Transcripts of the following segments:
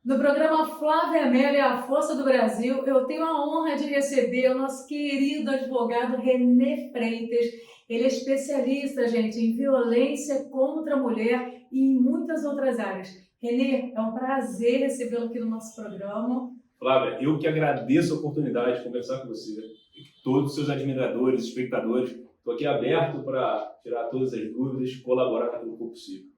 No programa Flávia Mello e a Força do Brasil, eu tenho a honra de receber o nosso querido advogado Renê Freitas. Ele é especialista, gente, em violência contra a mulher e em muitas outras áreas. Renê, é um prazer recebê-lo aqui no nosso programa. Flávia, eu que agradeço a oportunidade de conversar com você e com todos os seus admiradores, espectadores. Estou aqui aberto para tirar todas as dúvidas e colaborar naquilo que for possível.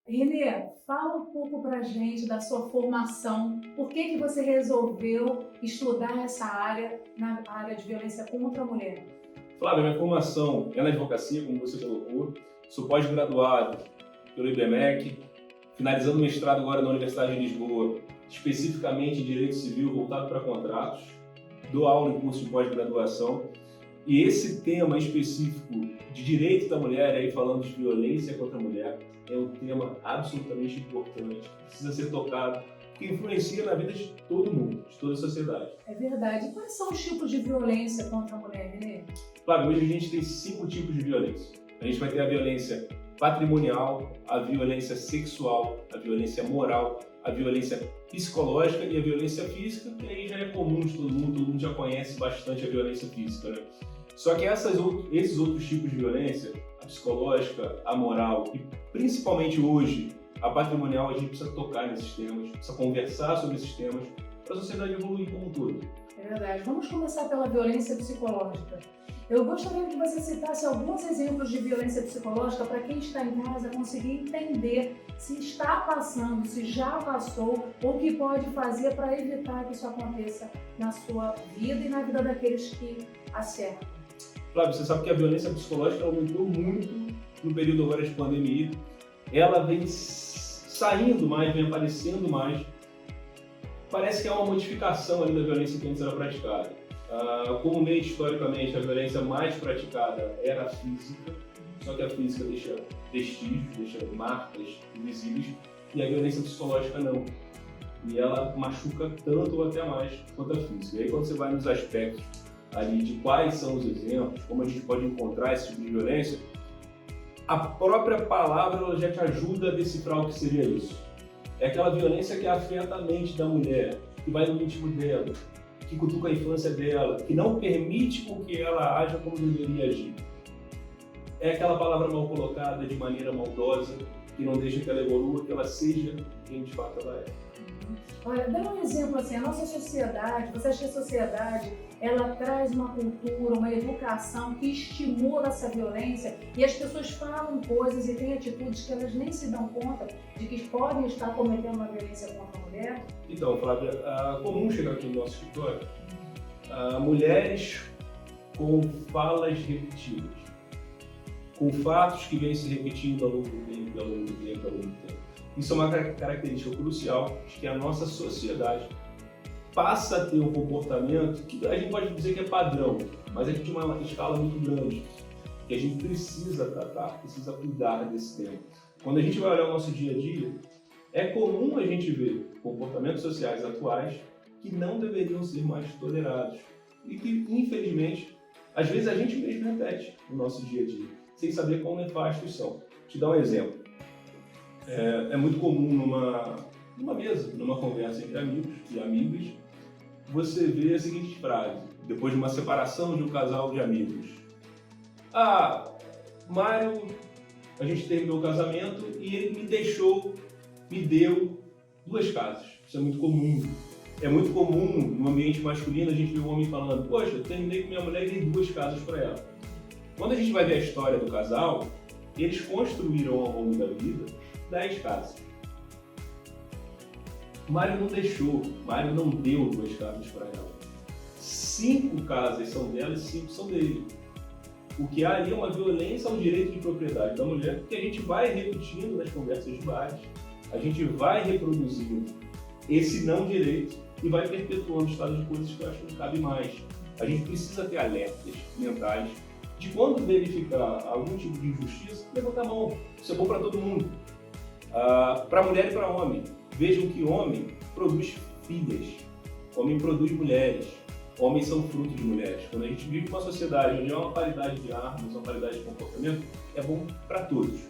Renê, fala um pouco pra gente da sua formação. Por que você resolveu estudar essa área, na área de violência contra a mulher? Flávia, minha formação é na advocacia, como você colocou. Sou pós-graduado pelo IBMEC, finalizando o mestrado agora na Universidade de Lisboa, especificamente em Direito Civil voltado para contratos. Dou aula em curso de pós-graduação. E esse tema específico de direito da mulher, aí falando de violência contra a mulher, é um tema absolutamente importante, precisa ser tocado, porque influencia na vida de todo mundo, de toda a sociedade. É verdade. E quais são os tipos de violência contra a mulher, Renê? Claro, hoje a gente tem 5 tipos de violência. A gente vai ter a violência patrimonial, a violência sexual, a violência moral, a violência psicológica e a violência física, que aí já é comum de todo mundo já conhece bastante a violência física, né? Só que esses outros tipos de violência, a psicológica, a moral e principalmente hoje a patrimonial, a gente precisa tocar nesses temas, precisa conversar sobre esses temas para a sociedade evoluir como um todo. É verdade. Vamos começar pela violência psicológica. Eu gostaria que você citasse alguns exemplos de violência psicológica para quem está em casa conseguir entender se está passando, se já passou ou o que pode fazer para evitar que isso aconteça na sua vida e na vida daqueles que a cercam. Flávio, você sabe que a violência psicológica aumentou muito no período agora de pandemia. Ela vem saindo mais, vem aparecendo mais. Parece que há uma modificação ali da violência que antes era praticada. Comumente, historicamente, a violência mais praticada era a física, só que a física deixa vestígios, deixa marcas invisíveis, e a violência psicológica não. E ela machuca tanto ou até mais quanto a física. E aí quando você vai nos aspectos ali de quais são os exemplos, como a gente pode encontrar esse tipo de violência, a própria palavra ela já te ajuda a decifrar o que seria isso. É aquela violência que afeta a mente da mulher, que vai no íntimo dela, que cutuca a infância dela, que não permite com que ela haja como deveria agir. É aquela palavra mal colocada de maneira maldosa, que não deixa que ela evolua, que ela seja quem de fato ela é. Olha, dá um exemplo assim, a nossa sociedade, você acha que a sociedade, ela traz uma cultura, uma educação que estimula essa violência e as pessoas falam coisas e têm atitudes que elas nem se dão conta de que podem estar cometendo uma violência contra a mulher? Então, Flávia, é comum chegar aqui no nosso escritório mulheres com falas repetidas, com fatos que vêm se repetindo ao longo do tempo. Isso é uma característica crucial de que a nossa sociedade passa a ter um comportamento que a gente pode dizer que é padrão, mas é de uma escala muito grande, que a gente precisa tratar, precisa cuidar desse tema. Quando a gente vai olhar o nosso dia a dia, é comum a gente ver comportamentos sociais atuais que não deveriam ser mais tolerados e que, infelizmente, às vezes a gente mesmo repete no nosso dia a dia, sem saber quão nefastos são. Vou te dar um exemplo. É muito comum numa mesa, numa conversa entre amigos e amigas, você vê a seguinte frase, depois de uma separação de um casal de amigos. Mário, a gente terminou o casamento e ele me deu 2 casas. Isso é muito comum. É muito comum no ambiente masculino a gente ver um homem falando, poxa, eu terminei com minha mulher e dei 2 casas para ela. Quando a gente vai ver a história do casal, eles construíram ao longo da vida 10 casas. Mário não deixou, Mário não deu 2 casas para ela. 5 casas são dela e 5 são dele. O que há ali é uma violência ao direito de propriedade da mulher, que a gente vai repetindo nas conversas de bares, a gente vai reproduzindo esse não direito e vai perpetuando o estado de coisas que eu acho que não cabe mais. A gente precisa ter alertas mentais de quando verificar algum tipo de injustiça, levantar a mão. Isso é bom para todo mundo. Para mulher e para homem. Vejam que homem produz filhas, homem produz mulheres. homens são fruto de mulheres. Quando a gente vive uma sociedade onde há uma paridade de armas, uma paridade de comportamento, é bom para todos.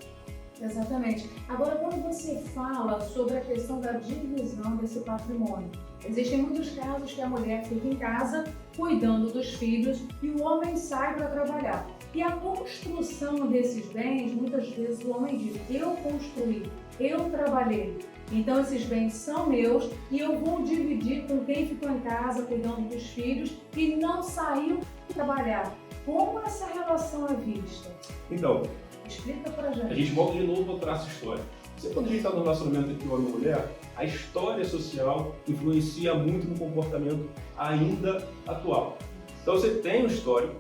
Exatamente. Agora, quando você fala sobre a questão da divisão desse patrimônio, existem muitos casos que a mulher fica em casa cuidando dos filhos e o homem sai para trabalhar. E a construção desses bens, muitas vezes o homem diz: eu construí, eu trabalhei, então esses bens são meus e eu vou dividir com quem ficou em casa cuidando dos filhos e não saiu trabalhar. Como essa relação é vista? Então, explica pra gente. A gente volta de novo ao traço histórico. Quando a gente está no relacionamento entre homem e mulher, a história social influencia muito no comportamento ainda atual. Então você tem um histórico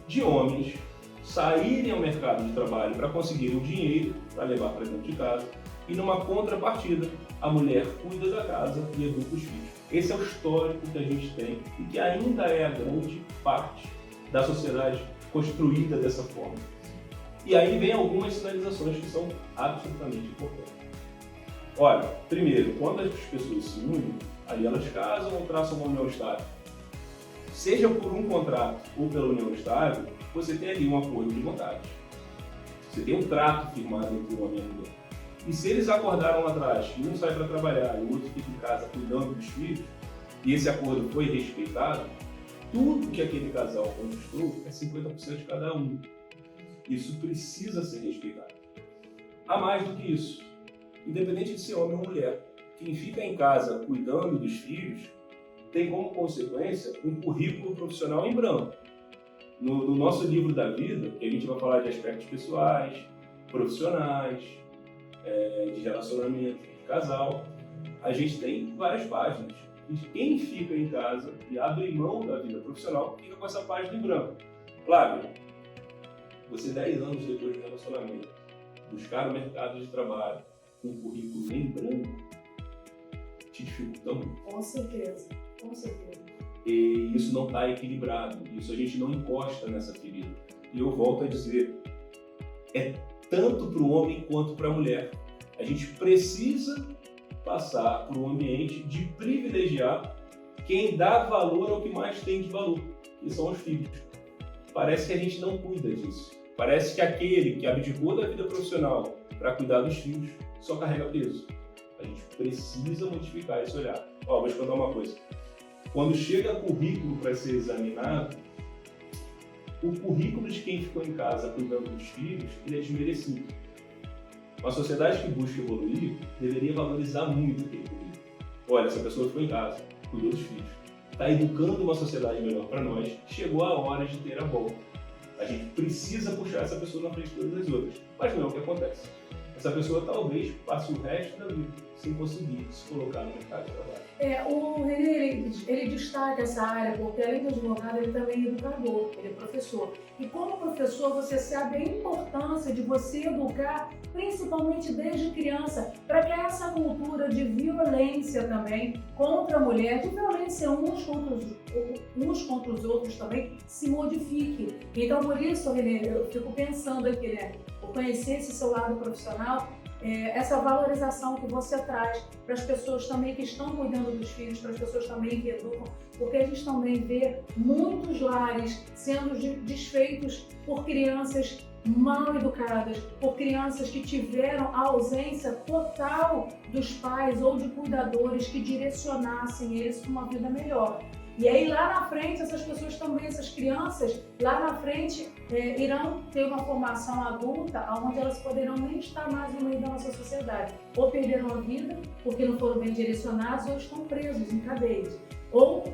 de homens saírem ao mercado de trabalho para conseguirem o dinheiro para levar para dentro de casa e numa contrapartida a mulher cuida da casa e educa os filhos. Esse é o histórico que a gente tem e que ainda é a grande parte da sociedade construída dessa forma. E aí vem algumas sinalizações que são absolutamente importantes. Olha, primeiro, quando as pessoas se unem, aí elas casam ou traçam uma união estável. Seja por um contrato ou pela união estável, você tem ali um acordo de vontade. Você tem um trato firmado entre o homem e a mulher. E se eles acordaram lá atrás que um sai para trabalhar e o outro fica em casa cuidando dos filhos, e esse acordo foi respeitado, tudo que aquele casal conquistou é 50% de cada um. Isso precisa ser respeitado. Há mais do que isso. Independente de ser homem ou mulher, quem fica em casa cuidando dos filhos tem como consequência um currículo profissional em branco. No nosso livro da vida, que a gente vai falar de aspectos pessoais, profissionais, de relacionamento, de casal, a gente tem várias páginas. E quem fica em casa e abre mão da vida profissional fica com essa página em branco. Flávio, você 10 anos depois do relacionamento, buscar o mercado de trabalho com um currículo em branco te dificulta muito. Com certeza, com certeza. E isso não está equilibrado, isso a gente não encosta nessa ferida. E eu volto a dizer, é tanto para o homem quanto para a mulher. A gente precisa passar por um ambiente de privilegiar quem dá valor ao que mais tem de valor, que são os filhos. Parece que a gente não cuida disso. Parece que aquele que abdicou da vida profissional para cuidar dos filhos só carrega peso. A gente precisa modificar esse olhar. Vou te contar uma coisa. Quando chega currículo para ser examinado, o currículo de quem ficou em casa cuidando dos filhos, ele é desmerecido. Uma sociedade que busca evoluir deveria valorizar muito aquele currículo. Olha, essa pessoa ficou em casa, cuidou dos filhos, está educando uma sociedade melhor para nós, chegou a hora de ter a volta. A gente precisa puxar essa pessoa na frente de todas as outras, mas não é o que acontece. Essa pessoa talvez passe o resto da vida sem conseguir se colocar no mercado de trabalho. O René, ele destaca essa área porque, além de advogado, ele também é educador, ele é professor. E como professor, você sabe a importância de você educar, principalmente desde criança, para que essa cultura de violência também contra a mulher, de violência uns contra os outros também, se modifique. Então, por isso, René, eu fico pensando aqui, né? Por conhecer esse seu lado profissional, essa valorização que você traz para as pessoas também que estão cuidando dos filhos, para as pessoas também que educam, porque a gente também vê muitos lares sendo desfeitos por crianças mal educadas, por crianças que tiveram a ausência total dos pais ou de cuidadores que direcionassem eles para uma vida melhor. E aí lá na frente, essas pessoas também, essas crianças, lá na frente irão ter uma formação adulta onde elas poderão nem estar mais no meio da nossa sociedade. Ou perderam a vida porque não foram bem direcionados ou estão presos em cadeias. Ou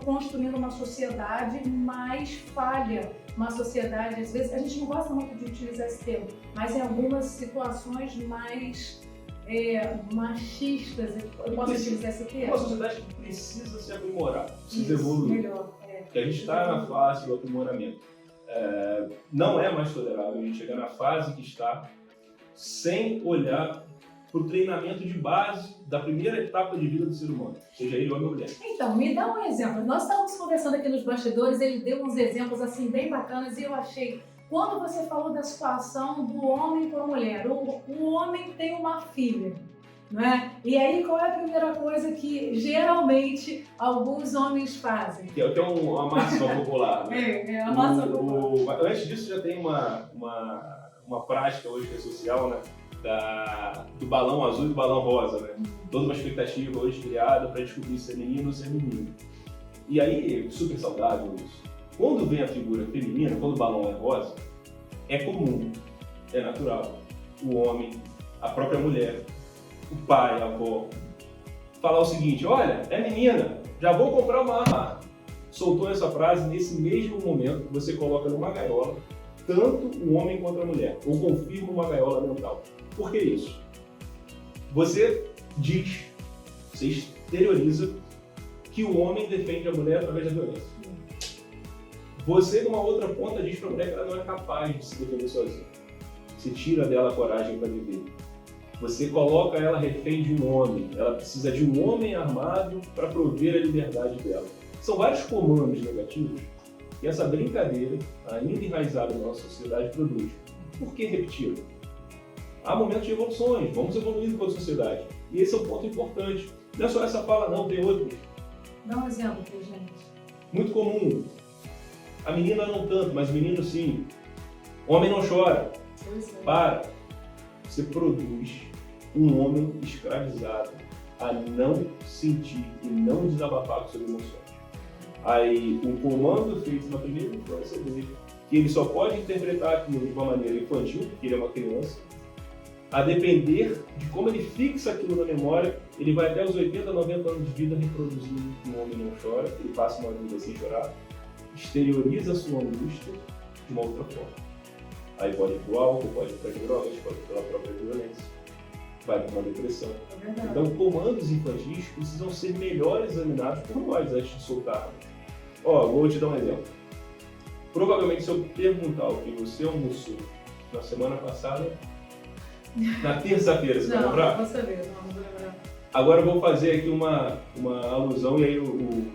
construindo uma sociedade mais falha, uma sociedade, às vezes, a gente não gosta muito de utilizar esse termo, mas em algumas situações mais machistas, eu posso utilizar esse termo? É uma sociedade que precisa se aprimorar, precisa evoluir. Melhor. Porque a gente está na fase do aprimoramento. Não é mais tolerável a gente chegar na fase que está sem olhar para o treinamento de base da primeira etapa de vida do ser humano, seja ele homem ou mulher. Então, me dá um exemplo. Nós estávamos conversando aqui nos bastidores, ele deu uns exemplos assim bem bacanas e eu achei, quando você falou da situação do homem com a mulher, o homem tem uma filha não é? E aí, qual é a primeira coisa que geralmente alguns homens fazem? Que é uma máxima popular, né? É a máxima popular. Antes disso, já tem uma prática hoje que é social, né? Do balão azul e do balão rosa, né? Toda uma expectativa hoje criada para descobrir se é menino ou se é menino. E aí, super saudável isso. Quando vem a figura feminina, quando o balão é rosa, é comum, é natural, o homem, a própria mulher, o pai, a avó, falar o seguinte: olha, é menina, já vou comprar uma arma. Soltou essa frase, nesse mesmo momento você coloca numa gaiola tanto o homem quanto a mulher, ou confirma uma gaiola mental. Por que isso? Você diz, você exterioriza que o homem defende a mulher através da violência. Você, numa outra ponta, diz para a mulher que ela não é capaz de se defender sozinha. Você tira dela a coragem para viver. Você coloca ela refém de um homem. Ela precisa de um homem armado para prover a liberdade dela. São vários comandos negativos que essa brincadeira, ainda enraizada na nossa sociedade, produz. Por que repeti-lo? Há momentos de evoluções, vamos evoluindo enquanto sociedade. E esse é um ponto importante. Não é só essa fala, não, tem outros. Dá um exemplo pra gente. Muito comum. A menina não tanto, mas o menino sim. O homem não chora. Para. Você produz um homem escravizado a não sentir e não desabafar com suas emoções. Aí, um comando feito na primeira infância dele, que ele só pode interpretar aquilo de uma maneira infantil, porque ele é uma criança, a depender de como ele fixa aquilo na memória, ele vai até os 80, 90 anos de vida reproduzindo que o homem não chora, ele passa uma vida sem chorar, exterioriza a sua angústia de uma outra forma. Aí pode ir para o álcool, pode ir para as drogas, pode ir pela própria violência, vai para uma depressão. Então, comandos infantis precisam ser melhor examinados por nós antes de soltar. Vou te dar um exemplo. Provavelmente, se eu perguntar o que você almoçou na semana passada, na terça-feira, você vai lembrar? Não, vou saber, não vou lembrar. Agora eu vou fazer aqui uma alusão e aí o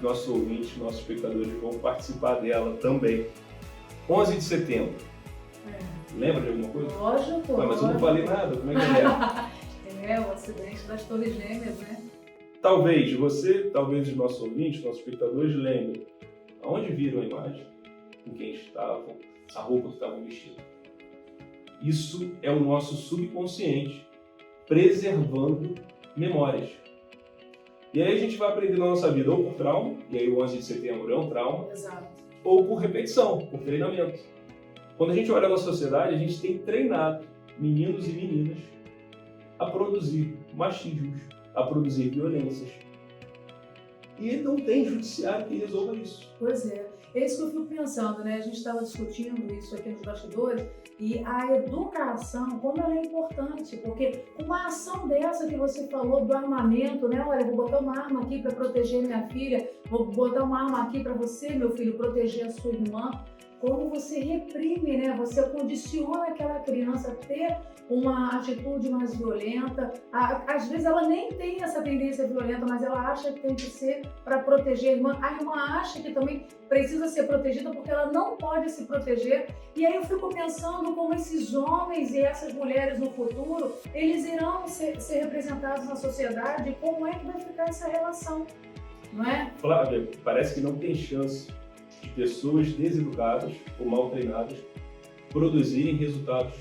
nosso ouvinte, nossos espectadores vão participar dela também. 11 de setembro. Lembra de alguma coisa? Lógico. Mas eu não falei nada, como é que é? O acidente das Torres Gêmeas, né? Talvez os nossos ouvintes, nossos espectadores lembrem aonde viram a imagem, com quem estavam, a roupa que estavam vestidos. Isso é o nosso subconsciente preservando memórias. E aí a gente vai aprender na nossa vida ou por trauma, e aí o 11 de setembro é um trauma, Exato. ou por repetição, por treinamento. Quando a gente olha na sociedade, a gente tem treinado meninos e meninas a produzir machismos, a produzir violências. E não tem judiciário que resolva isso. Pois é. É isso que eu fico pensando, né? A gente estava discutindo isso aqui nos bastidores e a educação, como ela é importante, porque uma ação dessa que você falou do armamento, né? Olha, vou botar uma arma aqui para proteger minha filha, vou botar uma arma aqui para você, meu filho, proteger a sua irmã. Como você reprime, né? Você condiciona aquela criança a ter uma atitude mais violenta. Às vezes ela nem tem essa tendência violenta, mas ela acha que tem que ser para proteger a irmã. A irmã acha que também precisa ser protegida porque ela não pode se proteger. E aí eu fico pensando como esses homens e essas mulheres no futuro, eles irão ser representados na sociedade e como é que vai ficar essa relação, não é? Flávia, parece que não tem chance de pessoas deseducadas ou mal treinadas produzirem resultados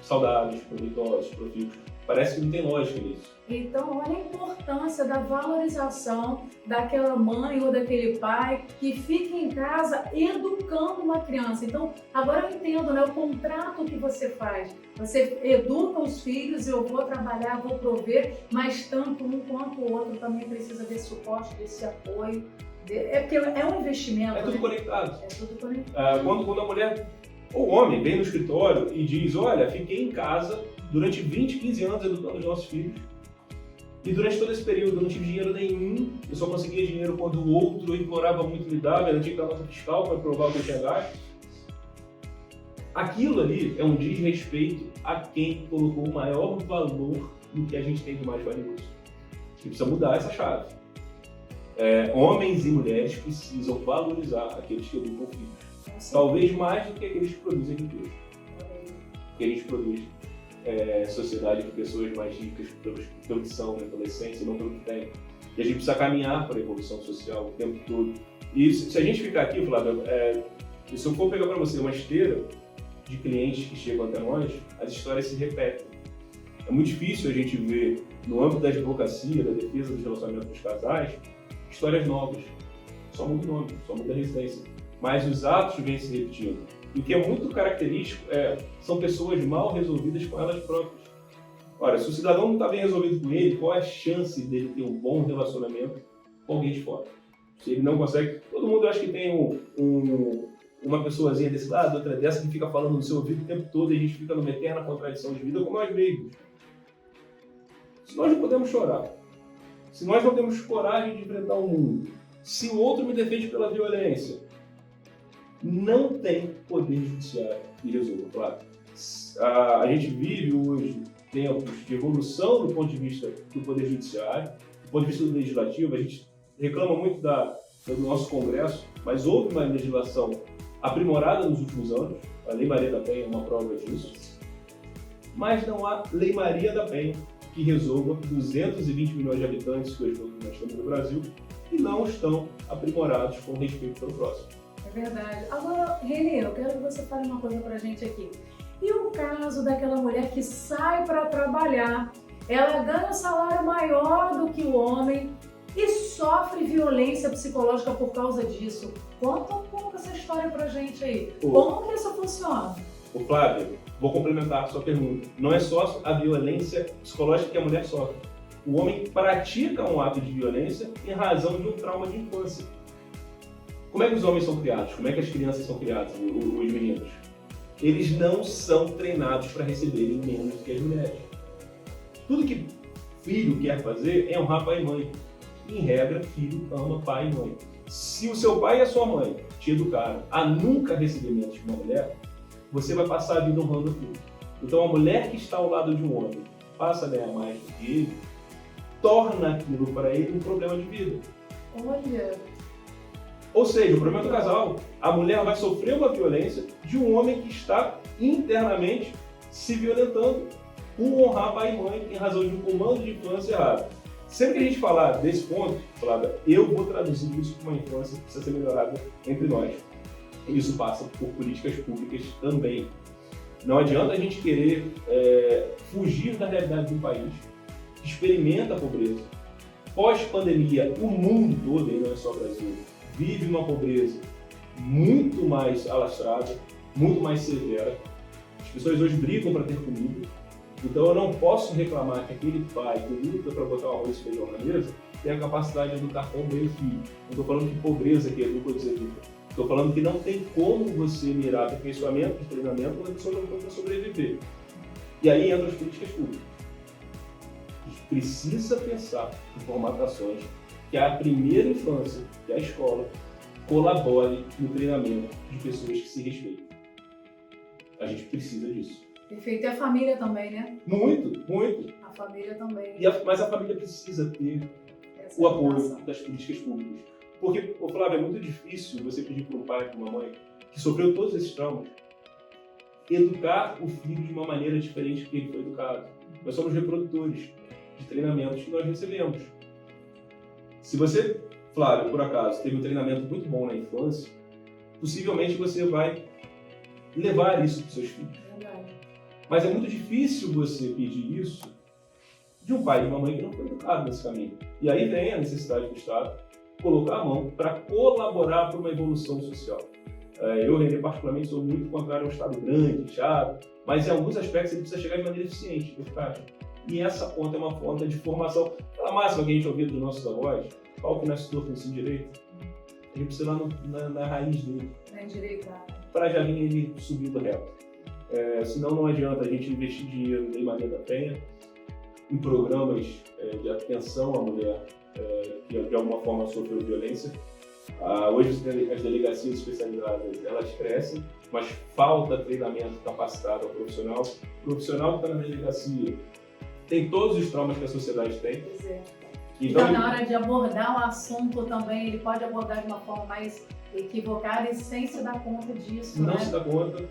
saudáveis, proveitosos, profícuos. Parece que não tem lógica nisso. Então, olha a importância da valorização daquela mãe ou daquele pai que fica em casa educando uma criança. Então, agora eu entendo, né, o contrato que você faz. Você educa os filhos, eu vou trabalhar, vou prover, mas tanto um quanto o outro também precisa desse suporte, desse apoio. É porque é um investimento. É tudo, né? Conectado. É tudo conectado. Quando a mulher ou o homem vem no escritório e diz: olha, fiquei em casa durante 20, 15 anos educando os nossos filhos e durante todo esse período eu não tive dinheiro nenhum, eu só conseguia dinheiro quando o outro implorava muito me dar, eu tinha que dar nota fiscal para provar o que eu tinha gasto. Aquilo ali é um desrespeito a quem colocou o maior valor no que a gente tem de mais valioso. E precisa mudar essa chave. Homens e mulheres precisam valorizar aqueles que educam filhos. Talvez mais do que aqueles que produzem riqueza. Porque a gente produz sociedade de pessoas mais ricas pelo que são, né, pela essência, não pelo que têm. E a gente precisa caminhar para a evolução social o tempo todo. E se a gente ficar aqui, Flávio, se eu for pegar para você uma esteira de clientes que chegam até nós, as histórias se repetem. É muito difícil a gente ver, no âmbito da advocacia, da defesa dos relacionamentos dos casais, histórias novas. Só muda o nome, só muda a residência. Mas os atos vêm se repetindo. E o que é muito característico são pessoas mal resolvidas com elas próprias. Ora, se o cidadão não está bem resolvido com ele, qual é a chance dele ter um bom relacionamento com alguém de fora? Se ele não consegue... Todo mundo acha que tem uma pessoazinha desse lado, outra dessa, que fica falando no seu ouvido o tempo todo e a gente fica numa eterna contradição de vida como nós mesmos. Se nós não podemos chorar, se nós não temos coragem de enfrentar o mundo, se o outro me defende pela violência, não tem poder judiciário que resolva, claro. A gente vive hoje tempos de evolução do ponto de vista do poder judiciário, do ponto de vista do legislativo. A gente reclama muito do nosso Congresso, mas houve uma legislação aprimorada nos últimos anos. A Lei Maria da Penha é uma prova disso. Mas não há Lei Maria da Penha que resolva 220 milhões de habitantes que hoje nós temos no Brasil e não estão aprimorados com respeito pelo próximo. É verdade. Agora, Renê, eu quero que você fale uma coisa pra gente aqui. E o caso daquela mulher que sai para trabalhar, ela ganha um salário maior do que o homem e sofre violência psicológica por causa disso. Conta um pouco essa história pra gente aí. Como que isso funciona? Flávio, vou complementar a sua pergunta. Não é só a violência psicológica que a mulher sofre. O homem pratica um ato de violência em razão de um trauma de infância. Como é que os homens são criados? Como é que as crianças são criadas, os meninos? Eles não são treinados para receberem menos do que as mulheres. Tudo que filho quer fazer é honrar pai e mãe. Em regra, filho ama pai e mãe. Se o seu pai e a sua mãe te educaram a nunca receber menos que uma mulher, você vai passar a vida honrando aquilo. Então, a mulher que está ao lado de um homem passa a ganhar mais do que ele, torna aquilo para ele um problema de vida. Olha... Ou seja, o problema do casal, a mulher vai sofrer uma violência de um homem que está internamente se violentando por honrar pai e mãe em razão de um comando de infância errado. Sempre que a gente falar desse ponto, Flávia, eu vou traduzir isso para uma infância que precisa ser melhorada entre nós. Isso passa por políticas públicas também. Não adianta a gente querer fugir da realidade de um país que experimenta a pobreza. Pós-pandemia, o mundo todo, e não é só o Brasil, vive uma pobreza muito mais alastrada, muito mais severa. As pessoas hoje brigam para ter comida. Então eu não posso reclamar que aquele pai que luta para botar um arroz e feijão na mesa tem a capacidade de educar tão bem o filho. Não estou falando de pobreza que educa ou deseduca. Estou falando que não tem como você mirar aperfeiçoamento de treinamento quando a pessoa não tem para sobreviver. E aí entram as políticas públicas. A gente precisa pensar em formatações que a primeira infância, que a escola, colabore no treinamento de pessoas que se respeitam. A gente precisa disso. Perfeito. E a família também, né? Muito, muito. A família também. Mas a família precisa ter o apoio das políticas públicas. Porque, Flávio, é muito difícil você pedir para um pai, para uma mãe, que sofreu todos esses traumas, educar o filho de uma maneira diferente que ele foi educado. Nós somos reprodutores de treinamentos que nós recebemos. Se você, Flávio, por acaso, teve um treinamento muito bom na infância, possivelmente você vai levar isso para os seus filhos. Verdade. Mas é muito difícil você pedir isso de um pai e de uma mãe que não foi educado nesse caminho. E aí vem a necessidade do Estado colocar a mão para colaborar para uma evolução social. Eu, Renê, particularmente, sou muito contrário a um Estado grande, chato, mas em alguns aspectos ele precisa chegar de maneira eficiente, eficaz. E essa ponta é uma ponta de formação. Aquela máxima que a gente ouviu dos nossos avós, pau que nasce torto no ensino direito, a gente precisa ir lá na raiz dele. Na endireitada. Para já vir ele subindo reto. Senão não adianta a gente investir dinheiro em Lei Maria da Penha, em programas de atenção à mulher que de alguma forma sofreu violência. Hoje as delegacias especializadas elas crescem, mas falta treinamento capacitado ao profissional. O profissional que está na delegacia tem todos os traumas que a sociedade tem. Pois é. Então, na hora de abordar um assunto também, ele pode abordar de uma forma mais equivocada e sem se dar conta disso, não né? se dá conta.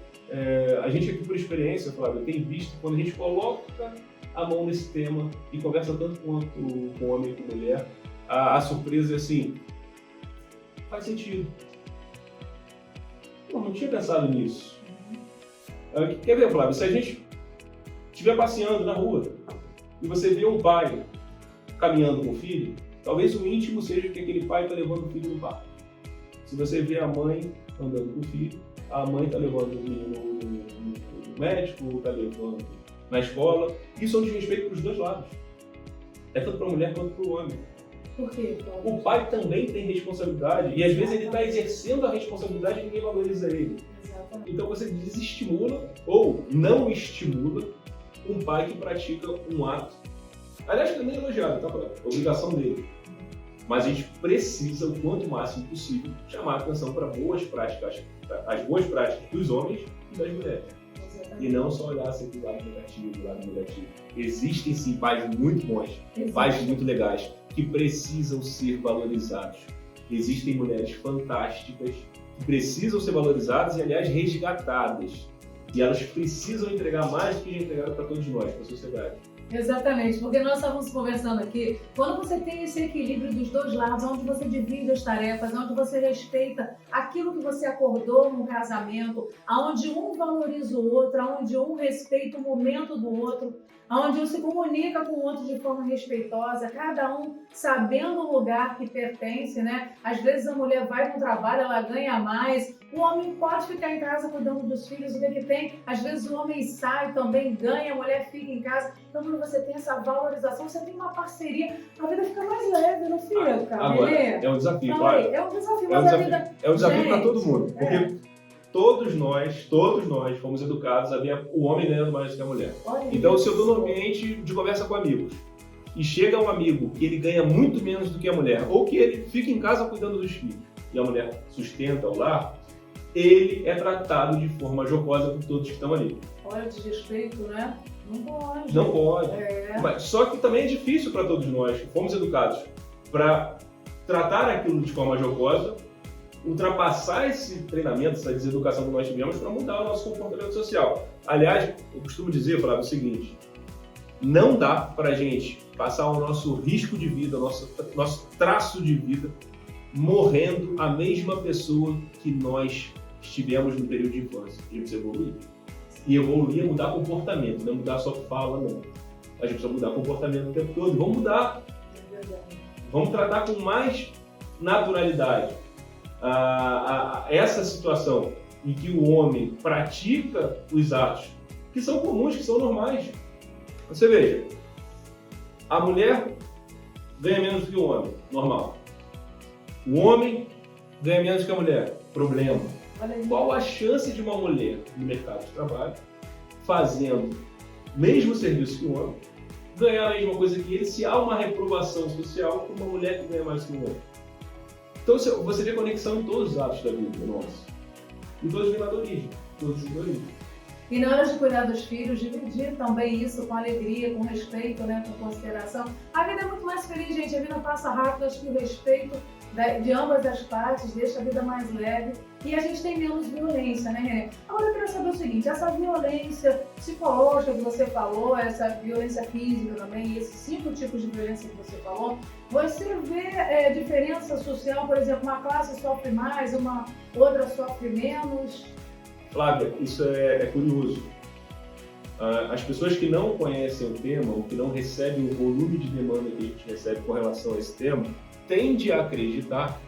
A gente aqui, por experiência, Flávio, tem visto quando a gente coloca a mão nesse tema e conversa tanto quanto com homem e com mulher, a surpresa é assim, faz sentido. Não tinha pensado nisso. Quer ver, Flávio, se a gente estiver passeando na rua e você vê um pai caminhando com o filho, talvez o íntimo seja que aquele pai está levando o filho no parque. Se você vê a mãe andando com o filho, a mãe está levando o menino no médico, está levando na escola. Isso é um desrespeito para os dois lados. É tanto para a mulher quanto para o homem. Por quê? O pai também tem responsabilidade e às vezes ele está exercendo a responsabilidade e ninguém valoriza ele. Exatamente. Então você desestimula ou não estimula um pai que pratica um ato. Aliás, também é elogiado, tá? Obrigação dele. Mas a gente precisa, o quanto máximo possível, chamar a atenção para boas práticas, as boas práticas dos homens e das mulheres. E não só olhar sempre do lado negativo, do lado negativo. Existem sim pais muito bons, pais muito legais, que precisam ser valorizados. Existem mulheres fantásticas que precisam ser valorizadas e, aliás, resgatadas. E elas precisam entregar mais do que já entregaram para todos nós, para a sociedade. Exatamente, porque nós estávamos conversando aqui, quando você tem esse equilíbrio dos dois lados, onde você divide as tarefas, onde você respeita aquilo que você acordou no casamento, onde um valoriza o outro, onde um respeita o momento do outro, onde um se comunica com o outro de forma respeitosa, cada um sabendo o lugar que pertence, né? Às vezes a mulher vai para o trabalho, ela ganha mais, o homem pode ficar em casa cuidando dos filhos, o que tem? Às vezes o homem sai também, ganha, a mulher fica em casa. Então, quando você tem essa valorização, você tem uma parceria, a vida fica mais leve, não fica? Agora, é um desafio, claro. É um desafio, mas a vida... É um desafio para todo mundo, porque todos nós fomos educados a ver o homem ganhando mais do que a mulher. Então, se eu estou no ambiente de conversa com amigos, e chega um amigo que ele ganha muito menos do que a mulher, ou que ele fica em casa cuidando dos filhos, e a mulher sustenta o lar, ele é tratado de forma jocosa por todos que estão ali. Olha, desrespeito, né? Não pode. Não pode. Mas, só que também é difícil para todos nós, que fomos educados para tratar aquilo de forma jocosa, ultrapassar esse treinamento, essa deseducação que nós tivemos para mudar o nosso comportamento social. Aliás, eu costumo dizer, Flávio, o seguinte, não dá para a gente passar o nosso risco de vida, nosso traço de vida, morrendo a mesma pessoa que nós estivemos no período de infância. A gente precisa evoluir. E evoluir é mudar comportamento, não é mudar só fala, não. A gente precisa mudar comportamento o tempo todo. Vamos mudar. Vamos tratar com mais naturalidade essa situação em que o homem pratica os atos que são comuns, que são normais. Você veja, a mulher ganha menos do que o homem, normal. O homem ganha menos que a mulher, problema. Qual a chance de uma mulher no mercado de trabalho, fazendo o mesmo serviço que o homem, ganhar a mesma coisa que ele, se há uma reprovação social para uma mulher que ganha mais que o homem? Então você vê conexão em todos os atos da vida nossa. E todos vêm lá da origem. Todos vêm da origem. E na hora de cuidar dos filhos, dividir também isso com alegria, com respeito, né, com consideração. A vida é muito mais feliz, gente. A vida passa rápido, acho que o respeito de ambas as partes deixa a vida mais leve e a gente tem menos violência, né, Renê? Agora eu quero saber o seguinte, essa violência psicológica que você falou, essa violência física também, esses 5 tipos de violência que você falou, você vê diferença social, por exemplo, uma classe sofre mais, uma outra sofre menos? Flávia, isso é curioso. As pessoas que não conhecem o tema ou que não recebem o volume de demanda que a gente recebe com relação a esse tema, tende a acreditar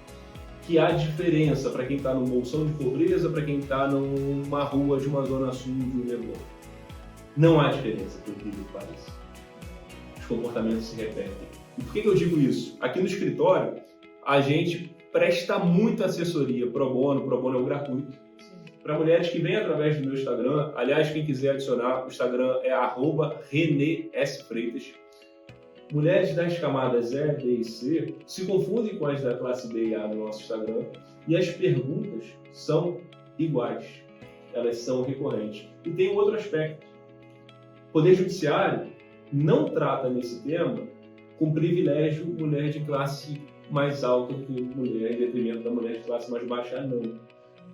que há diferença para quem está num bolsão de pobreza, para quem está numa rua de uma zona sul de um Leblon. Não há diferença, por incrível que pareça. Os comportamentos se repetem. E por que eu digo isso? Aqui no escritório, a gente presta muita assessoria pro bono é o gratuito, para mulheres que vêm através do meu Instagram. Aliás, quem quiser adicionar, o Instagram é @RenéSFreitas. Mulheres das camadas E, B e C se confundem com as da classe B e A no nosso Instagram e as perguntas são iguais, elas são recorrentes. E tem um outro aspecto. O Poder Judiciário não trata nesse tema com privilégio mulher de classe mais alta do que mulher, em detrimento da mulher de classe mais baixa, não.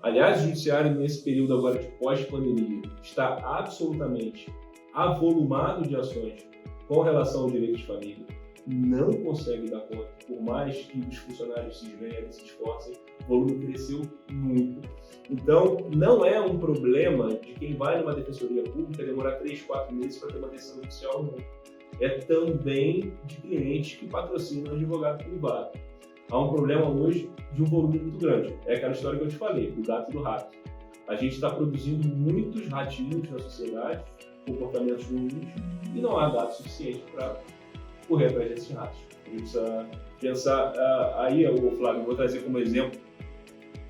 Aliás, o judiciário, nesse período agora de pós-pandemia, está absolutamente avolumado de ações com relação ao direito de família. Não consegue dar conta, por mais que os funcionários se esmerem, se esforcem, o volume cresceu muito. Então, não é um problema de quem vai numa defensoria pública demorar 3, 4 meses para ter uma decisão judicial, não. É também de clientes que patrocinam advogado privado. Há um problema hoje de um volume muito grande. É aquela história que eu te falei, do gato e do rato. A gente está produzindo muitos ratinhos na sociedade, comportamentos ruins, e não há dados suficientes para correr atrás desses ratos. A gente precisa pensar, aí, Flávio, vou trazer como exemplo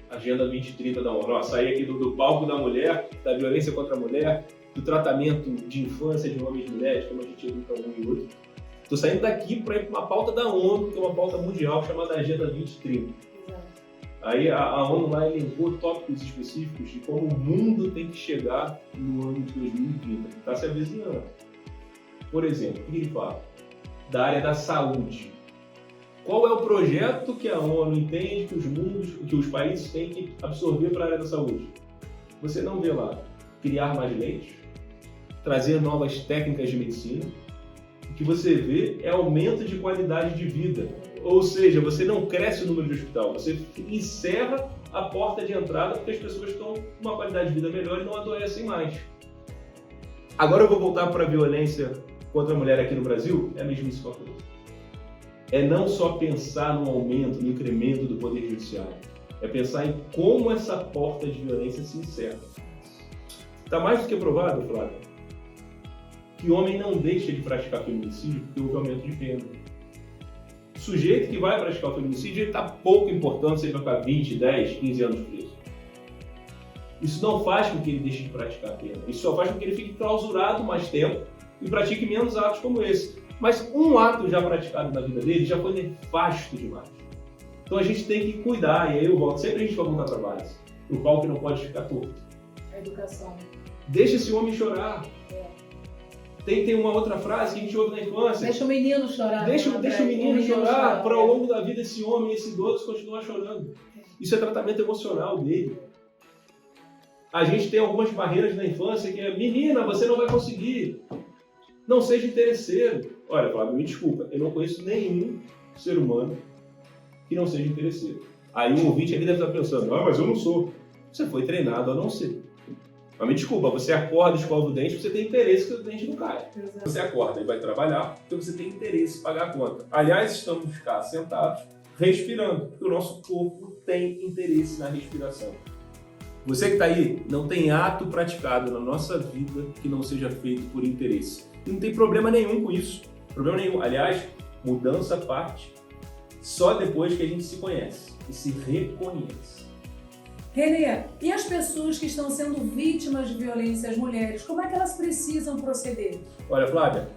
a Agenda 2030 da ONU. Sair aqui do palco da mulher, da violência contra a mulher, do tratamento de infância de homens e mulheres, como a gente educa um e outro. Estou saindo daqui para ir para uma pauta da ONU, que é uma pauta mundial chamada Agenda 2030. Aí a ONU lá elencou tópicos específicos de como o mundo tem que chegar no ano de 2030, que está se avizinhando. Por exemplo, o que ele fala? Da área da saúde. Qual é o projeto que a ONU entende que os países têm que absorver para a área da saúde? Você não vê lá criar mais leitos, trazer novas técnicas de medicina. O que você vê é aumento de qualidade de vida. Ou seja, você não cresce o número de hospital, você encerra a porta de entrada porque as pessoas estão com uma qualidade de vida melhor e não adoecem mais. Agora eu vou voltar para a violência contra a mulher aqui no Brasil, é a mesmíssima coisa. É não só pensar no aumento, no incremento do poder judiciário, é pensar em como essa porta de violência se encerra. Está mais do que provado, Flávio, que o homem não deixa de praticar feminicídio porque houve aumento de pena. O sujeito que vai praticar o feminicídio está pouco importando se ele vai ficar 20, 10, 15 anos preso. Isso não faz com que ele deixe de praticar a pena. Isso só faz com que ele fique clausurado mais tempo e pratique menos atos como esse. Mas um ato já praticado na vida dele já foi nefasto demais. Então a gente tem que cuidar, e aí eu volto, sempre a gente vai voltar para base. O pau que não pode ficar torto. A educação. Deixa esse homem chorar. Tem uma outra frase que a gente ouve na infância. Deixa o menino chorar. Deixa o menino chorar para ao longo da vida esse homem, esse idoso continuar chorando. Isso é tratamento emocional dele. A gente tem algumas barreiras na infância que é: menina, você não vai conseguir. Não seja interesseiro. Olha, Flávio, me desculpa, eu não conheço nenhum ser humano que não seja interesseiro. Aí o ouvinte aqui deve estar pensando: mas eu não sou. Você foi treinado a não ser. Mas me desculpa, você acorda, escova o dente, você tem interesse que o dente não caia. Exato. Você acorda e vai trabalhar, então você tem interesse em pagar a conta. Aliás, estamos cá sentados, respirando, porque o nosso corpo tem interesse na respiração. Você que está aí, não tem ato praticado na nossa vida que não seja feito por interesse. E não tem problema nenhum com isso. Problema nenhum. Aliás, mudança parte só depois que a gente se conhece e se reconhece. Renê, e as pessoas que estão sendo vítimas de violência, as mulheres, como é que elas precisam proceder? Olha, Flávia,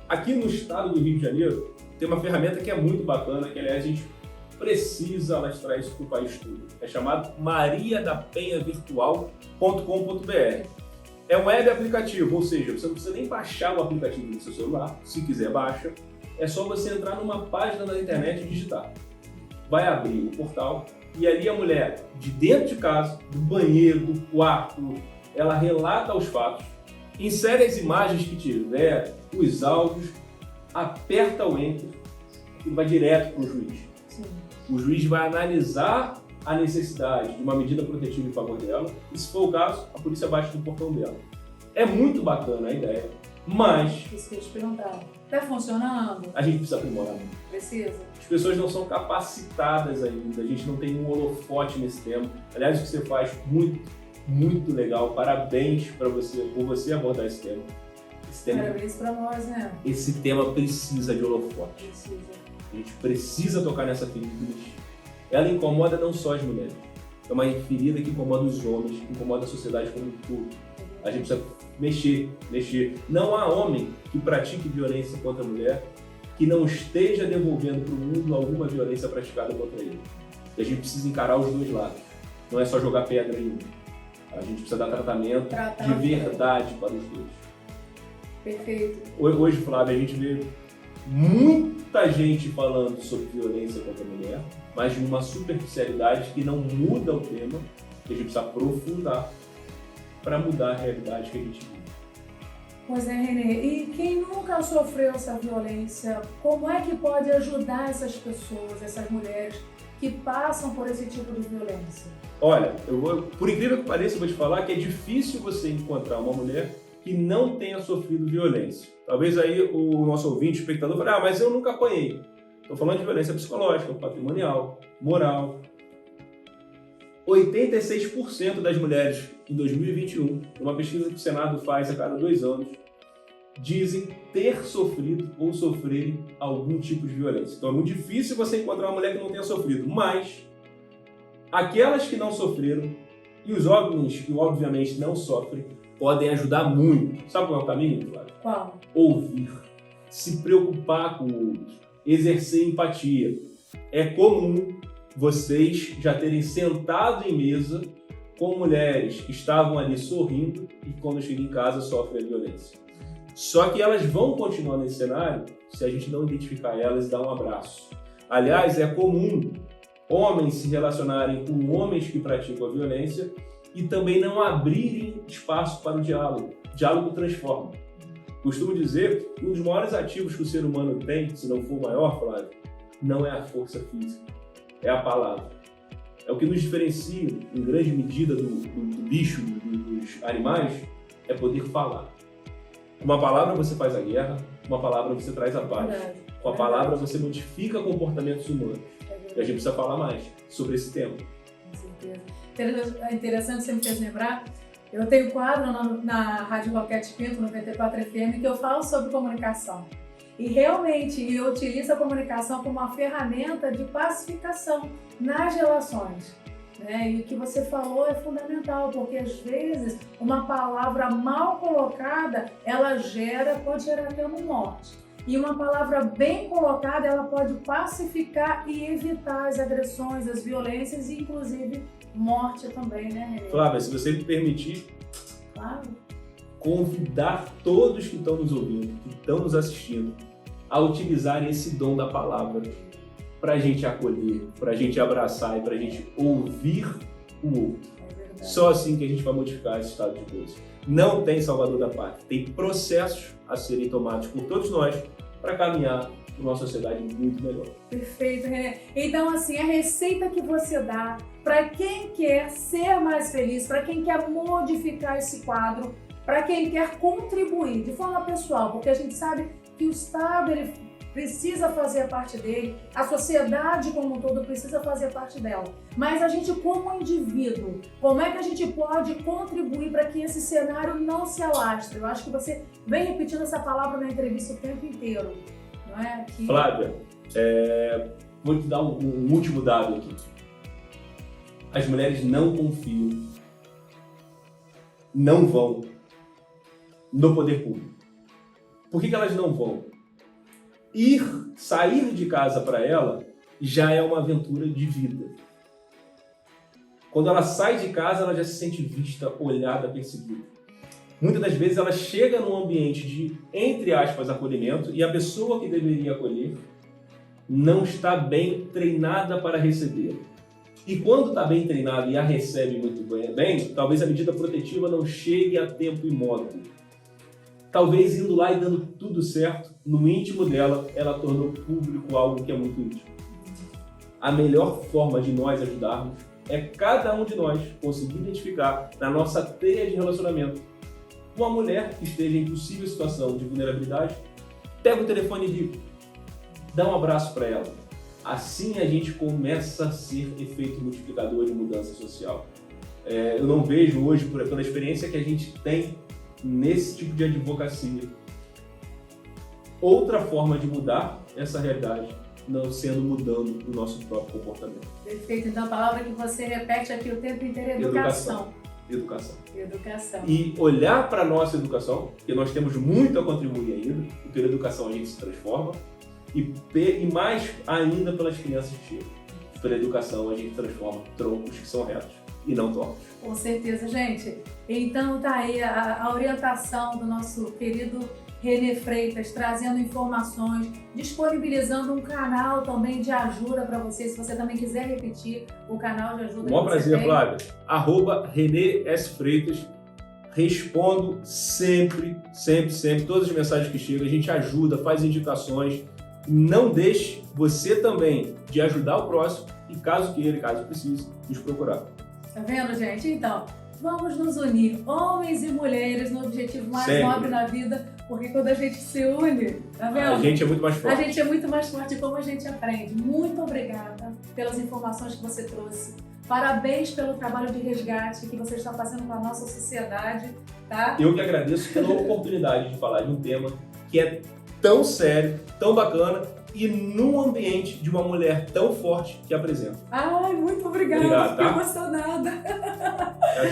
aqui no estado do Rio de Janeiro tem uma ferramenta que é muito bacana, que aliás a gente precisa alastrar isso para o país todo. É chamado mariadapenhavirtual.com.br. É um web aplicativo, ou seja, você não precisa nem baixar o aplicativo no seu celular, se quiser baixa. É só você entrar numa página da internet e digitar. Vai abrir o portal. E ali a mulher, de dentro de casa, do banheiro, do quarto, ela relata os fatos, insere as imagens que tiver, os áudios, aperta o enter e vai direto para o juiz. Sim. O juiz vai analisar a necessidade de uma medida protetiva em favor dela e, se for o caso, a polícia bate no portão dela. É muito bacana a ideia, mas... Isso que eu te perguntar. Está funcionando? A gente precisa aprimorar muito. Precisa. As pessoas não são capacitadas ainda, a gente não tem um holofote nesse tema. Aliás, o que você faz muito, muito legal. Parabéns por você abordar esse tema. Parabéns para nós, né? Esse tema precisa de holofote. Precisa. A gente precisa tocar nessa ferida. Ela incomoda não só as mulheres, é uma ferida que incomoda os homens, incomoda a sociedade como um todo. A gente precisa mexer. Não há homem que pratique violência contra a mulher que não esteja devolvendo para o mundo alguma violência praticada contra ele. E a gente precisa encarar os dois lados. Não é só jogar pedra em um. A gente precisa dar tratamento de verdade para os dois. Perfeito. Hoje, Flávio, a gente vê muita gente falando sobre violência contra a mulher, mas numa superficialidade que não muda o tema, que a gente precisa aprofundar para mudar a realidade que a gente vive. Pois é, Renê. E quem nunca sofreu essa violência, como é que pode ajudar essas pessoas, essas mulheres que passam por esse tipo de violência? Olha, por incrível que pareça, eu vou te falar que é difícil você encontrar uma mulher que não tenha sofrido violência. Talvez aí o nosso ouvinte, o espectador, fale, mas eu nunca apanhei. Estou falando de violência psicológica, patrimonial, moral. 86% das mulheres em 2021, uma pesquisa que o Senado faz a cada 2 anos, dizem ter sofrido ou sofrerem algum tipo de violência. Então é muito difícil você encontrar uma mulher que não tenha sofrido, mas aquelas que não sofreram e os homens que obviamente não sofrem podem ajudar muito. Sabe qual é o caminho, Flávio? Qual? Ouvir, se preocupar com o outro, exercer empatia. É comum vocês já terem sentado em mesa com mulheres que estavam ali sorrindo e quando chegam em casa sofrem a violência. Só que elas vão continuar nesse cenário se a gente não identificar elas e dar um abraço. Aliás, é comum homens se relacionarem com homens que praticam a violência e também não abrirem espaço para o diálogo. O diálogo transforma. Costumo dizer que um dos maiores ativos que o ser humano tem, se não for o maior, Flávio, não é a força física, é a palavra. É o que nos diferencia, em grande medida, do bicho, dos animais, é poder falar. Com uma palavra você faz a guerra, com uma palavra você traz a paz. Com a palavra você modifica comportamentos humanos. E a gente precisa falar mais sobre esse tema. Com certeza. É interessante, você me fez lembrar, eu tenho quadro na Rádio Roquete Pinto, 94 FM, que eu falo sobre comunicação. E realmente eu utilizo a comunicação como uma ferramenta de pacificação nas relações. Né? E o que você falou é fundamental, porque às vezes uma palavra mal colocada, ela pode gerar até uma morte. E uma palavra bem colocada, ela pode pacificar e evitar as agressões, as violências e inclusive morte também, né, Renê? Flávia, se você me permitir, claro, convidar todos que estão nos ouvindo, que estão nos assistindo, a utilizarem esse dom da palavra para a gente acolher, para a gente abraçar e para a gente ouvir o outro. Só assim que a gente vai modificar esse estado de coisa. Não tem salvador da pátria, tem processos a serem tomados por todos nós para caminhar para uma sociedade muito melhor. Perfeito, Renê. Então, assim, a receita que você dá para quem quer ser mais feliz, para quem quer modificar esse quadro, para quem quer contribuir de forma pessoal, porque a gente sabe que o Estado ele precisa fazer a parte dele, a sociedade como um todo precisa fazer parte dela. Mas a gente, como indivíduo, como é que a gente pode contribuir para que esse cenário não se alastre? Eu acho que você vem repetindo essa palavra na entrevista o tempo inteiro, não é? Flávia, vou te dar um último dado aqui. As mulheres não confiam, não vão no poder público. Por que elas não vão? Sair de casa para ela já é uma aventura de vida. Quando ela sai de casa, ela já se sente vista, olhada, perseguida. Muitas das vezes ela chega num ambiente de, entre aspas, acolhimento e a pessoa que deveria acolher não está bem treinada para receber. E quando está bem treinada e a recebe muito bem, talvez a medida protetiva não chegue a tempo e modo. Talvez indo lá e dando tudo certo, no íntimo dela, ela tornou público algo que é muito íntimo. A melhor forma de nós ajudarmos é cada um de nós conseguir identificar na nossa teia de relacionamento uma mulher que esteja em possível situação de vulnerabilidade, pega o telefone e liga, dá um abraço para ela. Assim a gente começa a ser efeito multiplicador de mudança social. Eu não vejo hoje, pela experiência que a gente tem nesse tipo de advocacia, outra forma de mudar essa realidade não sendo mudando o nosso próprio comportamento. Perfeito. Então a palavra que você repete aqui o tempo inteiro é educação. Educação. E olhar para a nossa educação, porque nós temos muito a contribuir ainda, e pela educação a gente se transforma, e mais ainda pelas crianças que chegam. Pela educação a gente transforma troncos que são retos e não tortos. Com certeza, gente. Então tá aí a orientação do nosso querido Renê Freitas, trazendo informações, disponibilizando um canal também de ajuda para você, se você também quiser repetir o canal de ajuda. Um prazer, Flávia. @Renê S. Freitas. Respondo sempre, todas as mensagens que chegam. A gente ajuda, faz indicações. Não deixe você também de ajudar o próximo e caso precise, nos procurar. Tá vendo, gente? Então, vamos nos unir, homens e mulheres, no objetivo mais nobre na vida, porque quando a gente se une, tá vendo? A gente é muito mais forte. A gente é muito mais forte como a gente aprende. Muito obrigada pelas informações que você trouxe. Parabéns pelo trabalho de resgate que você está fazendo com a nossa sociedade, tá? Eu que agradeço pela oportunidade de falar de um tema que é tão sério, tão bacana e num ambiente de uma mulher tão forte que apresenta. Ai, muito obrigada. Obrigado, tá? Fiquei emocionada.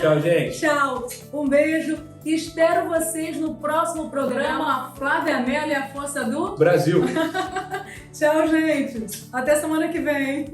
Tchau, gente. Tchau. Um beijo. Espero vocês no próximo programa. Flávia Mello e a Força do Brasil. Tchau, gente. Até semana que vem.